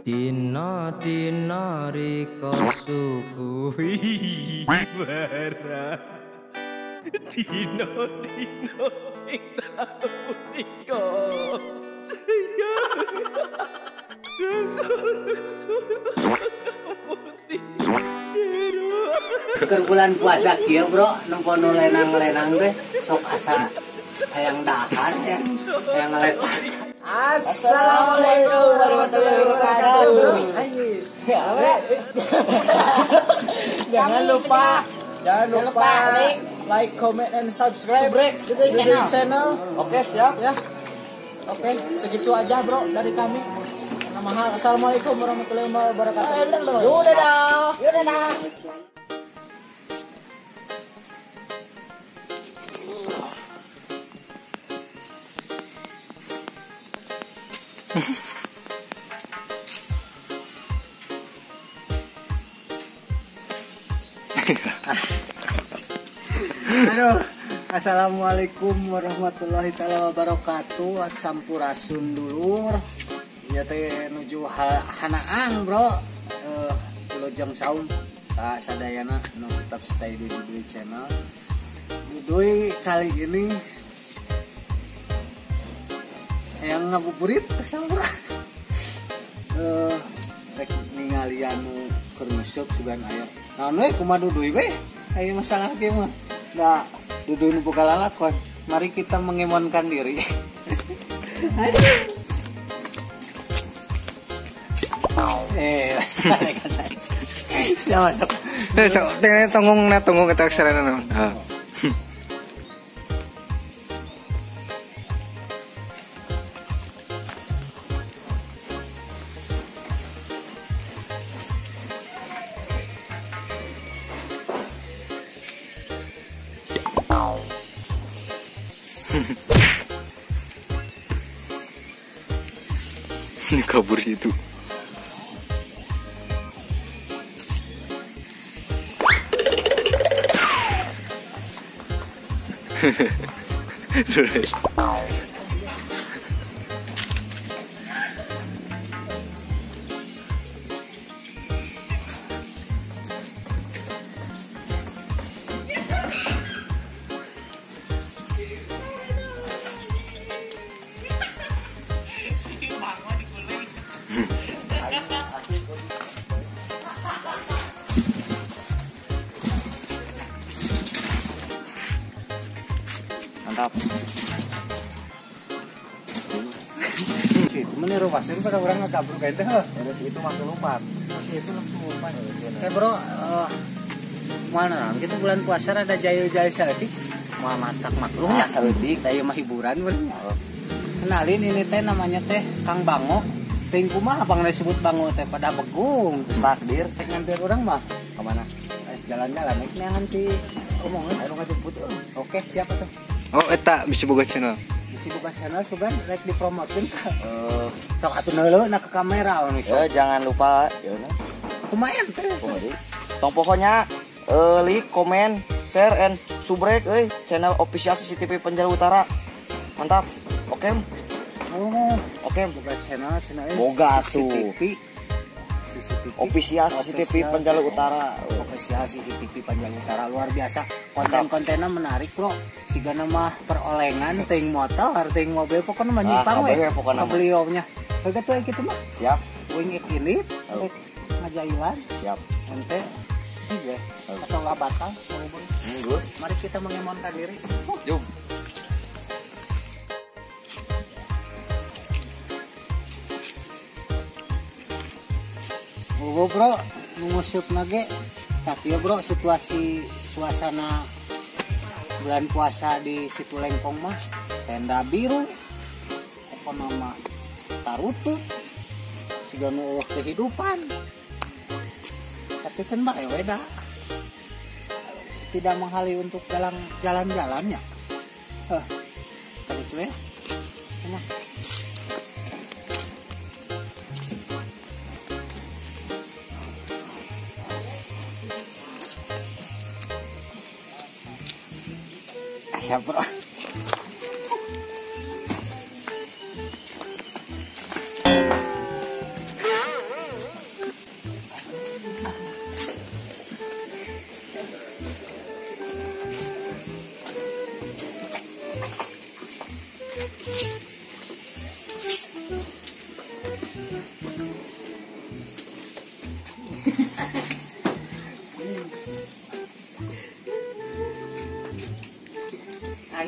Dina-dina rika suguhi bara. Dina-dina sing tau rika Keur bulan puasa kieu bro, nempono lenang-lenang teh sok asa hayang dahar hayang ngeletak. Assalamualaikum warahmatullahi wabarakatuh. Jangan lupa like, comment, and subscribe Duduy channel. Oke, siap ya. Oke, segitu aja bro dari kami. Mahal. Assalamualaikum warahmatullahi wabarakatuh. Yaudah. Aduh, assalamualaikum warahmatullahi wabarakatuh. Sampurasun dulur. Ya teh nuju hanaang bro. Lojong saum ka sadayana nu tetap stay di Duduy channel. Duduy kali ini yang ngabuburit kesampura. Rek ningali anu keur nyusup sugan aya. Naon we kumaha Duduy we? Aya masalah kieu mah. Da Duduy nu boga lalakon. Mari kita mengemonkan diri. Siapa masuk? Tunggu kita aksarana naon. Kabur situ. Mantap. Meniru pasir pada orang ngagabur kayak teh. Itu masuk lompat. Itu langsung lompat. Bro, mana kita bulan puasa ada jaya-jaya saeutik. Mah matak makruhnya saeutik, daya mah hiburan bener. Kenalin ini teh namanya teh Kang Bango. Ting kumaha pang disebut Bango teh pada begung. Takdir. Nganter orang mah Ke mana? jalan-jalan ini nganti omongin anu ngajemput. Oke, siapa tuh? Oh, eta bisa boga channel. Bisa buka channel sugan rek dipromotin ka. Sok atuh neuleuh na ke kamera anu sok. Jangan lupa Kumaha teh? tong pokoknya like, comment, share, and subrek channel official CCTV Penjara Utara. Mantap. Oke. Oke, buka channel Boga tuh. CCTV Official CCTV Penjara Utara. Official CCTV Penjara Utara luar biasa. Konten-kontennya menarik, bro. Sigana mah perolengan ting motor, ting mobil pokoknya mah nyimpang we. Pokoknya beliaunya. Kayak tuh gitu mah. Siap. Wing it ini. Ngajailan. Siap. Ente juga. Asal nggak batal. Terus. Mari kita mengemonkan diri. Yuk. Bro, mengusup nage. Tapi ya bro, situasi suasana bulan puasa di situ Lengkong mah tenda biru, ekonomi tarutu, sigana kehidupan. Tapi kan mbak weda tidak menghali untuk jalan-jalannya. Itu ya. Emang. Ya bro.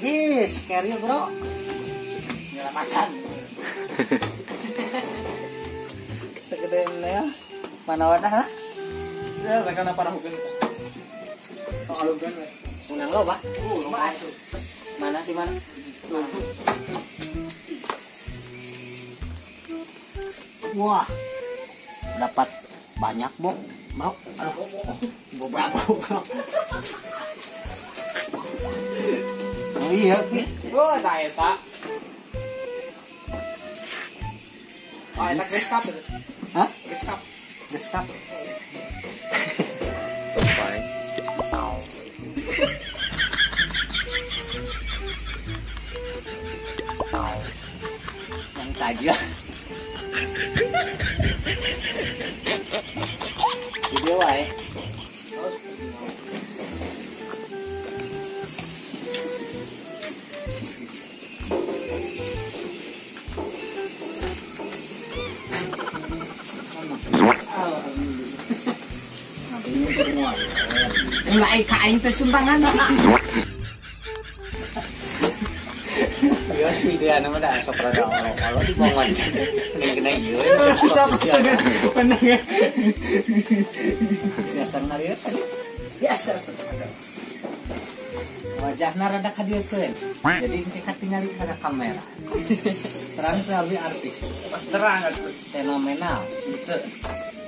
Najis, carry bro. Nyala macan. Segede ini ya. Mana wadah lah? Ya, mereka na para hukum. Alugan. Unang lo, Pak. Mana di mana? Wah. Dapat banyak, Bok. Bro, aduh. Beberapa, bro. Oh iya, Ki. Oh, tak eta. Oh, eta geskap. Hah? Geskap. Geskap. Yang tadi lah. Video wae. Mulai kain teh sumbangan. Ya sih dia nama dah sok rada oleh kalau di bongon. Mending kena ieu. Sok menang. Biasa ngalieu tadi. Biasa. Wajahna rada kadiekeun. Jadi kita tinggal di kamera. Terang teh abi artis. Terang Fenomenal. gitu.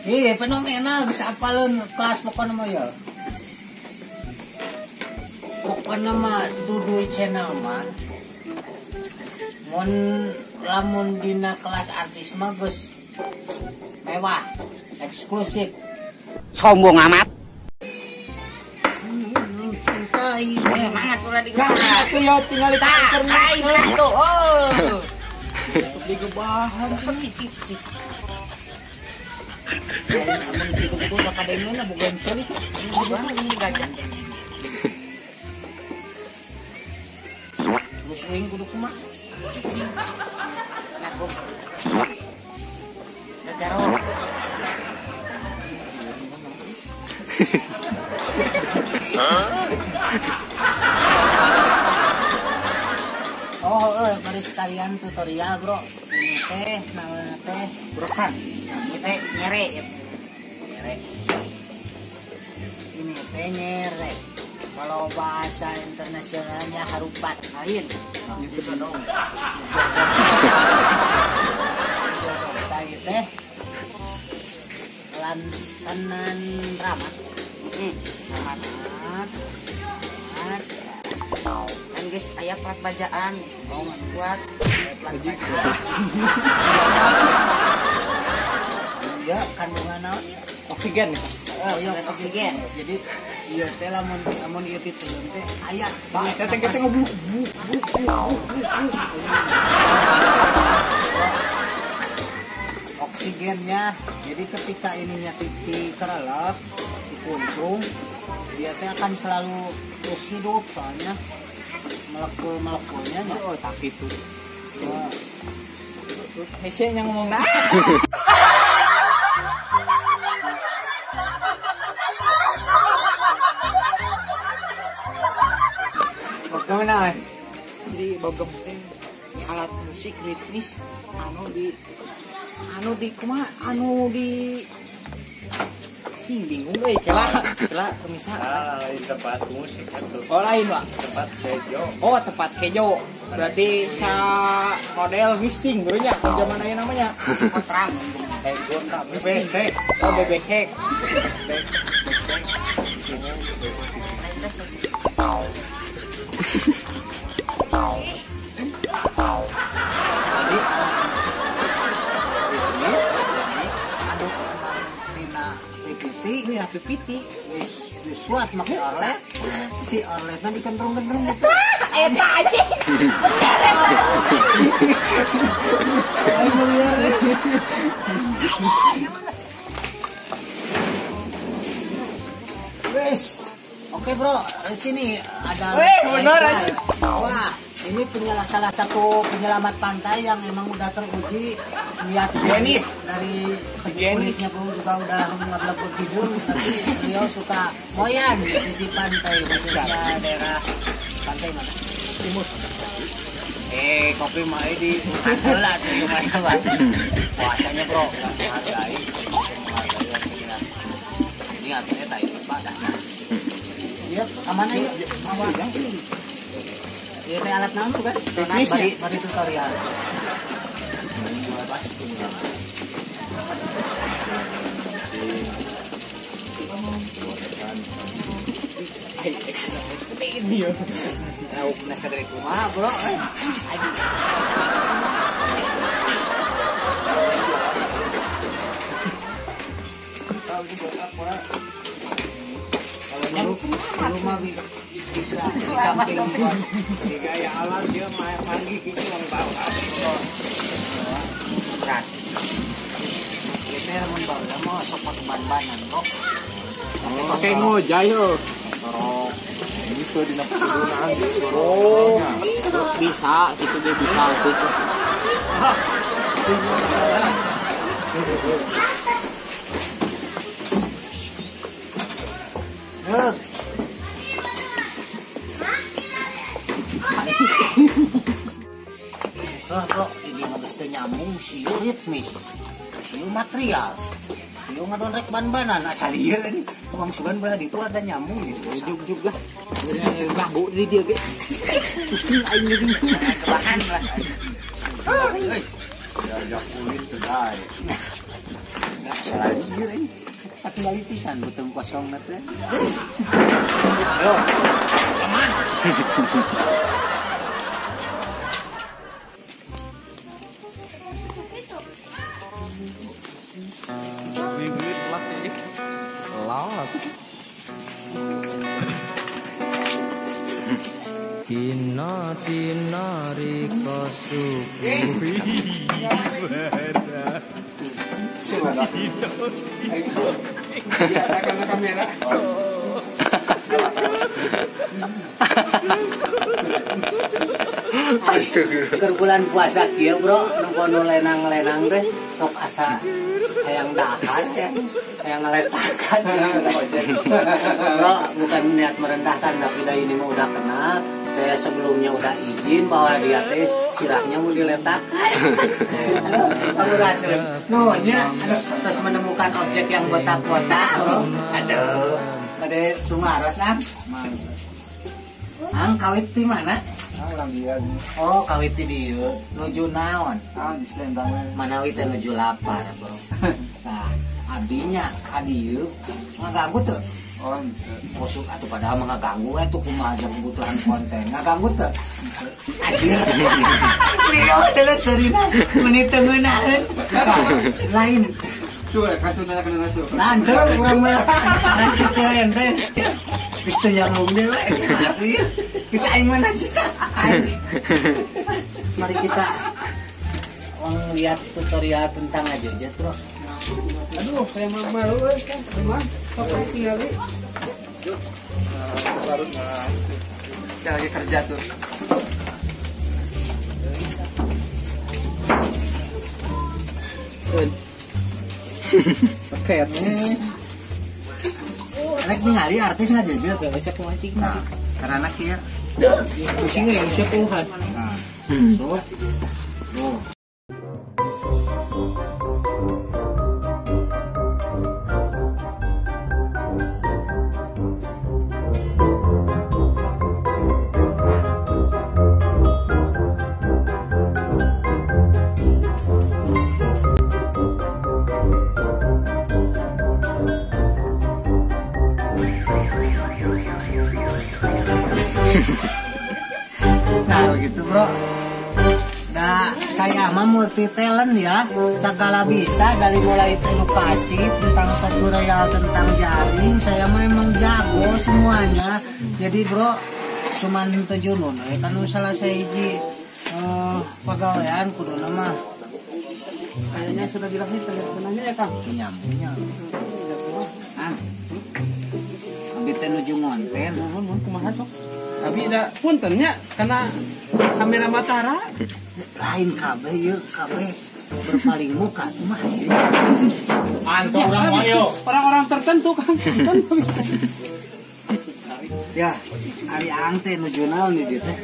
Iya fenomenal bisa apalun kelas pokoknya mah ya. Pokoknya mah dudui channel mah. Lamun dina kelas artis mah geus mewah, eksklusif. Sombong amat. Cintai. Semangat ulah Gak digebahan. itu ya tinggal di Kain satu. Oh. Masuk digebahan. Cici. Amun gitu-gitu udah kadengeun na boga celik. Digebahan ini gajah. Terus uing kudu kumaha? Cici. Nagum. Gagaro. Oh, baru sekalian tutorial, Bro. Ini teh namanya teh Brokan. Ini teh nyere. nyerek. Ini teh nyerek. Kalau bahasa internasionalnya harupat. Lain. Itu dong. Kayak teh lantanan ramat. Selamat. Kan guys, aya plat bajaan. Oh, Buat plat bajaan. Iya, kandungan naon ya? Oksigen. Oh, iya Plat oksigen. oksigen. Jadi iya teh lamun ieu titeun teh aya. Kita ngobrol. Oksigennya. Jadi ketika ininya titik kerelep, dikuncung, dia teh akan selalu terus hidup soalnya molekul-molekulnya Oh, tapi itu. Wah, Hese yang ngomong nah. bagaimana? Jadi bogem teh alat musik ritmis anu di kumaha anu di bingung euy kela misal lain tempat musik itu oh lain Pak tempat sejo oh tempat kejo berarti sa model misting dulunya zaman aya namanya kontrak. gontrak BBC oh BBC Jadi ritmis, anu tina PPT ini ya PPT disuat make orlet, si orletnya dikentrung-kentrung gitu. eta aja Ayo liar. Wes, oke bro, di sini ada. Weh, bener aja. Wah, ini salah satu penyelamat pantai yang emang udah teruji. Lihat Genis. dari Genis. kulisnya pun juga udah ngeblebut tidur, tapi beliau suka moyan di sisi pantai, khususnya daerah pantai mana? Kopi mah di kantelan di mana puasanya bro menghargai ini artinya tak ikut padanya iya amanah yuk aman ya kayak alat naon tuh kan bari tutorial ini yo lauk nasi dari kumaha bro kalau mah bisa di samping Di gaya alam dia mandi gitu yang bawa. gratis kita yang membawa mau sopot ban-banan kok Pakai ngojay yo. Itu di bisa gitu dia bisa situ. Setelah bro, jadi ngebes nyambung siu ritmis, siu material, siu ngadon rek ban-banan asal liar ini. Uang sugan belah itu ada nyambung gitu. Juk lah. Ganggu di dia ge. Pusing aing jadi. Kebahan lah. Diajak kulin tuh dai. Asal liar ini. Tinggal pisan beuteung kosong na teh. Yo. Tina riko suku. Biasa karena kamera. Keur bulan puasa kieu bro, nu kono lenang-lenang teh sok asa hayang dahan ya. Hayang ngeletakan. Bro, bukan niat merendahkan tapi dah ini mah udah kenal. Saya sebelumnya udah izin bahwa dia teh sirahnya mau diletakkan. Baru hasil. Nuhunnya terus menemukan objek yang botak-botak, bro. Aduh, ada tumaros ah. Ang kawit di mana? Oh, kawit di dieu. Nuju naon? di Selendang. Manawi teh nuju lapar, bro. Nah, abdinya adieu ngaganggu tuh. Oh, Masuk atau padahal ngaganggu itu kumaha aja kebutuhan konten. Ngaganggu tuh. Anjir. Leo adalah serina menit tengeunaan. Lain. tuh katuna kana tuh. Nanti urang mah saran kitu ente. Geus teu nyambung deui we. Geus aing mah najis. Mari kita lihat tutorial tentang aja bro. Aduh, saya malu kan. Memang sok tinggal di. Baru kita lagi kerja tuh. Paket. Anak ningali artis ngajejeut we bisa kumancing. Nah, karena kieu. Pusing ya bisa puluhan. Nah. Tuh. Tuh. Nah begitu bro. Nah saya mah multi talent ya, segala bisa dari mulai edukasi tentang tutorial tentang jaring, saya mah emang jago semuanya. Jadi bro cuman tujuh nun, kan salah saya hiji pegawaian kudu nama. Kayaknya sudah dilapis tenanya ya Kang. Nyambungnya. Ah, abdi teh nuju ngonten. Mohon kumaha sok. Tapi da puntennya karena kamera Matara Lain KB yuk, KB berpaling muka mah ieu. orang tertentu kan. Ya, ari angte nuju naon nih teh.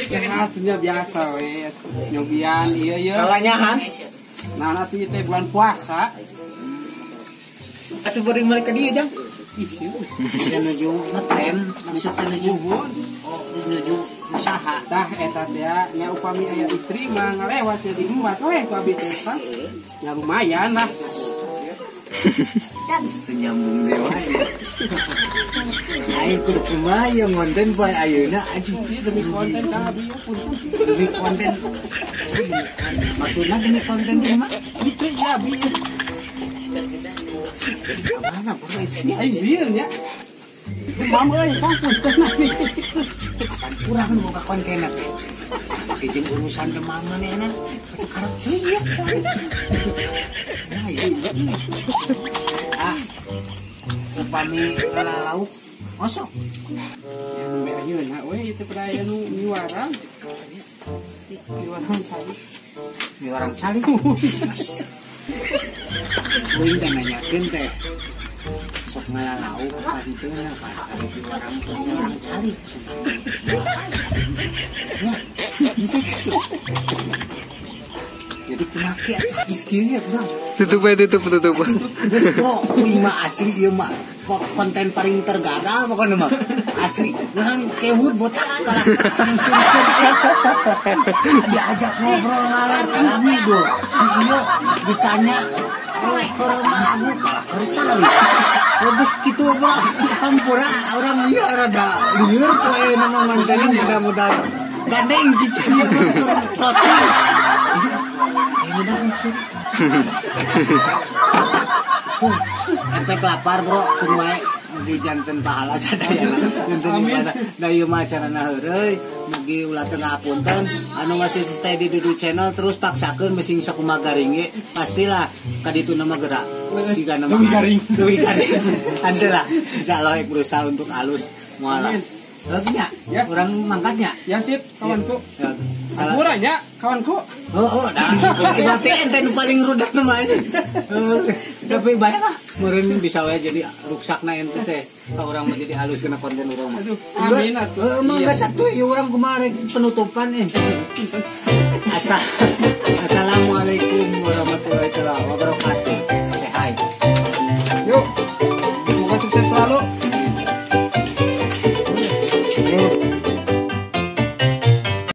Ya hatunya biasa we. Nyobian iya. Kalanyahan. Nah nanti teh bulan puasa. Atuh beuring balik ka dieu jang. Isu. Ya nuju ngetem, maksudnya nuju nuju usaha. Tah eta teh nya upami aya istri mah ngalewat jadi embat we ku abi teh kan. Ya lumayan lah. Itu nyambung dewa ya. Aing kudu kumaha ngonten poe ayeuna anjing. Ieu demi konten ka abi pun. Demi konten. Maksudnya demi konten teh mah. Itu ya abi. Mana bro itu? Aing bieu nya. Mam euy kan punten abi. Kan kurang boga konten teh. Tapi jeung urusan demam manehna itu karep ieu kan. Nah, ya. Ah. Upami lauk osok. Ya nu ayeuna we itu peraya nu niwarang. Niwarang sali. Ini orang calik. Uing teh nanyakeun teh. Sok ngalalau ka dieuna ka di orang calik. Ya. Jadi pemaki habis kieu ya, Bang. Tutup. Geus bro, kuy mah asli ieu mah konten paling tergagal pokoknya mah. Asli. Ngan kehud botak kalah diajak ngobrol ngalar kalami do. Si ieu ditanya keur malabu kalah keur cali. Geus kitu bro, hampura orang ieu rada lieur poe nama mantenna mudah-mudahan gandeng cicing ieu keur closing. Mudah-mudahan sih. Tuh, efek lapar bro, cuma di janten pahala sadayana. Janten ibadah. Da ieu mah acarana heureuy, mugi ulah teu ngapunten. Anu masih stay di Dudu Channel terus paksakeun meusing sakumaha garing ge, pastilah ka ditu nama gerak. Siga nama leuwih garing. Andelah, insyaallah berusaha untuk halus moal. Laginya, ya orang mangkatnya. Ya sip, kawanku. Ya, salah. Sampuranya kawanku. Oh, dah. Berarti ente nu paling rudak nama ini. Tapi baik lah. Meureun bisa wae jadi ruksakna ente teh. Ka urang mah jadi halus kena konten urang mah. Aduh, amin atuh. Mangga satu ieu urang kumaha penutupan Assalamualaikum warahmatullahi wabarakatuh. Say hi. Yuk. Semoga sukses selalu.